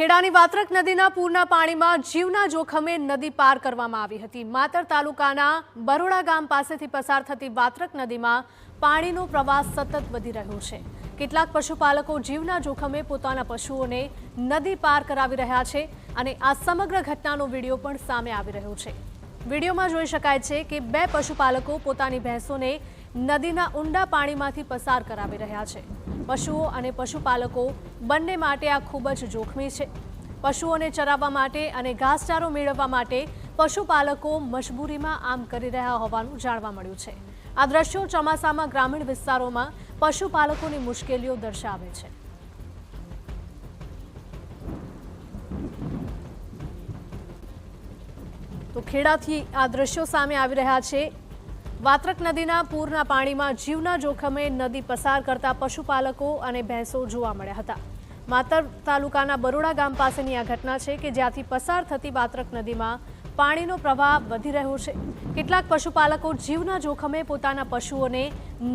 ખેડાની વાત્રક નદીના પૂરના પાણીમાં જીવના જોખમે નદી પાર કરવામાં આવી હતી। માતર તાલુકાના બરોડા ગામ પાસેથી પસાર થતી વાત્રક નદીમાં પાણીનો પ્રવાહ સતત વધી રહ્યો છે। કેટલાક પશુપાલકો જીવના જોખમે પોતાના પશુઓને નદી પાર કરાવી રહ્યા છે અને આ સમગ્ર ઘટનાનો વિડીયો પણ સામે આવી રહ્યો છે। વિડીયોમાં જોઈ શકાય છે કે બે પશુપાલકો પોતાની ભેંસોને નદીના ઊંડા પાણીમાંથી પસાર કરાવી રહ્યા છે। પશુઓ અને પશુપાલકો બંને માટે આ ખૂબ જ જોખમી છે। પશુઓને ચરાવવા માટે અને ઘાસચારો મેળવવા માટે પશુપાલકો મજબૂરીમાં આમ કરી રહ્યા હોવાનું જાણવા મળ્યું છે। આ દ્રશ્યો ચોમાસામાં ગ્રામીણ વિસ્તારોમાં પશુપાલકોની મુશ્કેલીઓ દર્શાવે છે। તો ખેડાથી આ દ્રશ્યો સામે આવી રહ્યા છે। વાત્રક નદીના પૂરના પાણીમાં જીવના જોખમે નદી પસાર કરતા પશુપાલકો અને ભેંસો જોવા મળ્યા હતા। માતર તાલુકાના બરોડા ગામ પાસેની આ ઘટના છે કે જ્યાંથી પસાર થતી વાત્રક નદીમાં પાણીનો પ્રવાહ વધી રહ્યો છે। કેટલાક પશુપાલકો જીવના જોખમે પોતાના પશુઓને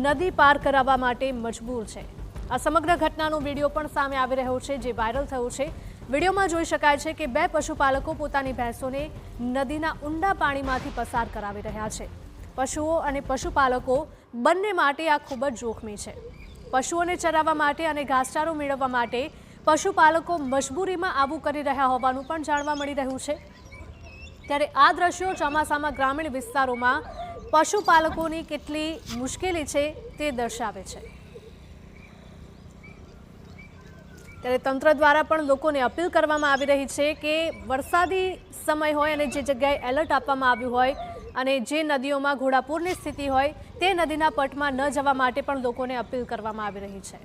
નદી પાર કરાવવા માટે મજબૂર છે। આ સમગ્ર ઘટનાનો વિડીયો પણ સામે આવી રહ્યો છે જે વાયરલ થયો છે। વિડીયોમાં જોઈ શકાય છે કે બે પશુપાલકો પોતાની ભેંસોને નદીના ઊંડા પાણીમાંથી પસાર કરાવી રહ્યા છે। પશુઓ અને પશુપાલકો બંને માટે આ ખૂબ જ જોખમી છે। પશુઓને ચરાવવા માટે અને ઘાસચારો મેળવવા માટે પશુપાલકો મજબૂરીમાં આવું કરી રહ્યા હોવાનું પણ જાણવા મળી રહ્યું છે। ત્યારે આ દ્રશ્યો ચોમાસામાં ગ્રામીણ વિસ્તારોમાં પશુપાલકોની કેટલી મુશ્કેલી છે તે દર્શાવે છે। ત્યારે તંત્ર દ્વારા પણ લોકોને અપીલ કરવામાં આવી રહી છે કે વરસાદી સમય હોય અને જે જગ્યાએ એલર્ટ આપવામાં આવ્યું હોય અને જે નદીઓમાં ઘોડાપૂરની સ્થિતિ હોય તે નદીના પટમાં ન જવા માટે પણ લોકોને અપીલ કરવામાં આવી રહી છે।